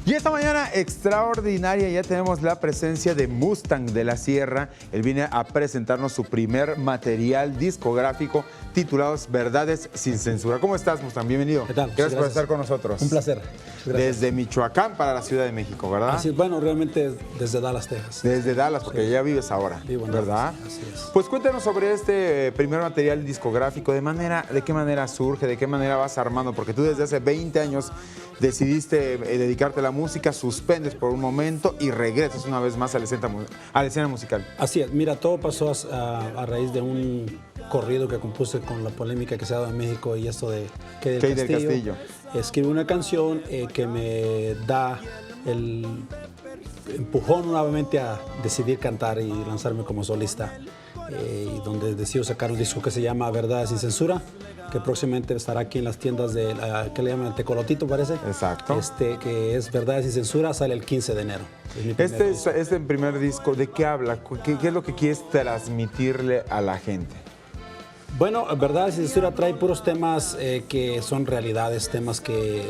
Y esta mañana extraordinaria ya tenemos la presencia de Mustang de la Sierra. Él viene a presentarnos su primer material discográfico titulado Verdades sin Censura. ¿Cómo estás, Mustang? Bienvenido. ¿Qué tal? Gracias por estar con nosotros. Un placer. Gracias. Desde Michoacán para la Ciudad de México, ¿verdad? Así, bueno, realmente desde Dallas, Texas. Desde Dallas, porque Sí. ya vives ahora, Vivo en ¿verdad? Dallas, así es. Pues cuéntanos sobre este primer material discográfico, de qué manera surge, de qué manera vas armando, porque tú desde hace 20 años decidiste dedicarte a la música, suspendes por un momento y regresas una vez más a la escena musical. Así es, mira, todo pasó a raíz de un corrido que compuse con la polémica que se ha dado en México y esto de Kay del Castillo. Escribí una canción que me da el empujón nuevamente a decidir cantar y lanzarme como solista, y donde decido sacar un disco que se llama Verdades sin Censura, que próximamente estará aquí en las tiendas de, ¿qué le llaman? El Tecolotito, parece. Exacto. Que es Verdades sin Censura, sale el 15 de enero. Es mi primer disco. Este primer disco, ¿de qué habla? ¿Qué es lo que quieres transmitirle a la gente? Bueno, Verdades sin Censura trae puros temas que son realidades, temas que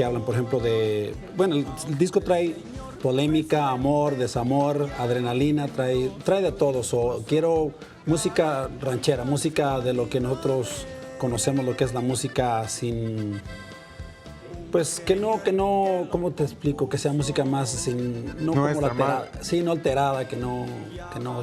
hablan, por ejemplo, de... Bueno, el disco trae polémica, amor, desamor, adrenalina, trae de todo. Quiero música ranchera, música de lo que nosotros conocemos, lo que es la música sin... Pues que no, ¿cómo te explico? Que sea música más sin... No como la alterada, sí, no alterada, que no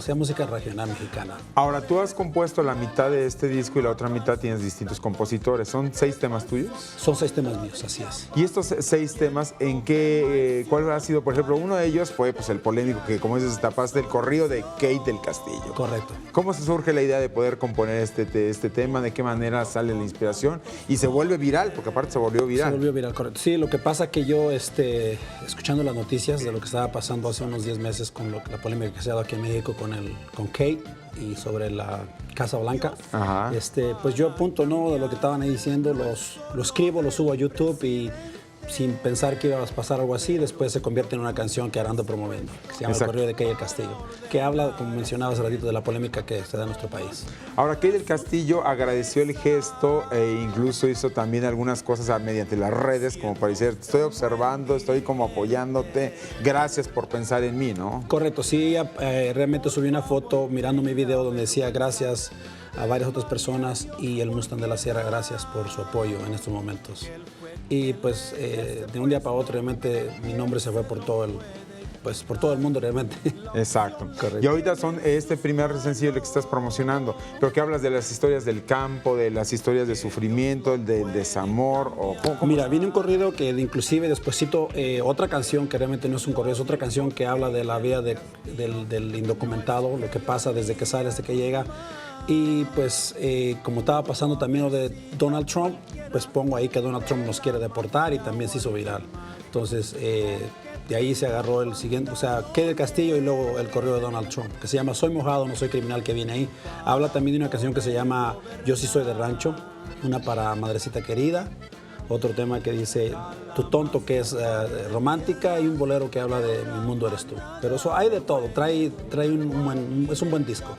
sea música regional mexicana. Ahora, tú has compuesto la mitad de este disco y la otra mitad tienes distintos compositores. ¿Son 6 temas tuyos? Son 6 temas míos, así es. Y estos 6 temas, ¿cuál ha sido? Por ejemplo, uno de ellos fue pues, el polémico, que como dices, tapaste el corrido de Kay del Castillo. Correcto. ¿Cómo se surge la idea de poder componer este tema? ¿De qué manera sale la inspiración? Y se vuelve viral, porque aparte se volvió viral. Se volvió viral, correcto. Sí, lo que pasa que yo, escuchando las noticias de lo que estaba pasando hace unos 10 meses con la polémica que se ha dado aquí en México con Kay y sobre la Casa Blanca, Ajá. Pues yo apunto, ¿no?, de lo que estaban ahí diciendo, lo escribo, lo subo a YouTube y sin pensar que iba a pasar algo así, después se convierte en una canción que ahora ando promoviendo, que se llama Exacto. El Corrido de Kay del Castillo, que habla, como mencionaba hace ratito, de la polémica que se da en nuestro país. Ahora, Kay del Castillo agradeció el gesto e incluso hizo también algunas cosas mediante las redes, como para decir, te estoy observando, estoy como apoyándote, gracias por pensar en mí, ¿no? Correcto, sí, ella realmente subí una foto mirando mi video donde decía gracias a varias otras personas y el Mustang de la Sierra, gracias por su apoyo en estos momentos. Y pues de un día para otro realmente mi nombre se fue por todo el mundo realmente. Exacto. Correcto. Y ahorita son este primer sencillo que estás promocionando, pero que hablas de las historias del campo, de las historias de sufrimiento, del desamor, o ¿cómo? Mira, viene un corrido que inclusive despuésito otra canción que realmente no es un corrido, es otra canción que habla de la vida del indocumentado, lo que pasa desde que sale hasta que llega. Y pues como estaba pasando también lo de Donald Trump, pues pongo ahí que Donald Trump nos quiere deportar y también se hizo viral. Entonces de ahí se agarró el siguiente, o sea, Kay del Castillo y luego el corrido de Donald Trump, que se llama Soy mojado, no soy criminal, que viene ahí. Habla también de una canción que se llama Yo sí soy de rancho, una para Madrecita Querida. Otro tema que dice Tu tonto, que es romántica, y un bolero que habla de Mi mundo eres tú. Pero eso hay de todo, es un buen disco.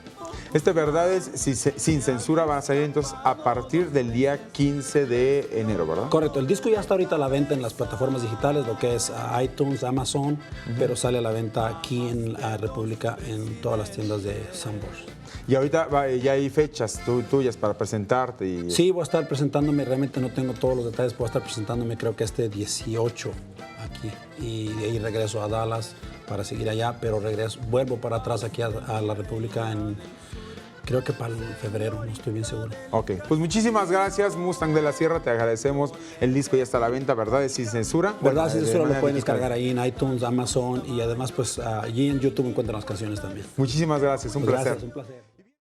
Este Verdades sin Censura va a salir entonces a partir del día 15 de enero, ¿verdad? Correcto, el disco ya está ahorita a la venta en las plataformas digitales, lo que es iTunes, Amazon, pero sale a la venta aquí en la República en todas las tiendas de Sanborns. Y ahorita ya hay fechas tuyas para presentarte. Y... Sí, voy a estar presentándome, realmente no tengo todos los detalles, voy a estar presentándome creo que 18 aquí y de ahí regreso a Dallas para seguir allá, pero vuelvo para atrás aquí a la República creo que para febrero, no estoy bien seguro. Ok, pues muchísimas gracias, Mustang de la Sierra, te agradecemos. El disco ya está a la venta, ¿Verdades sin Censura? Verdades sin Censura lo pueden digital. descargar ahí en iTunes, Amazon y además pues allí en YouTube encuentran las canciones también. Muchísimas gracias, un placer. Gracias, un placer.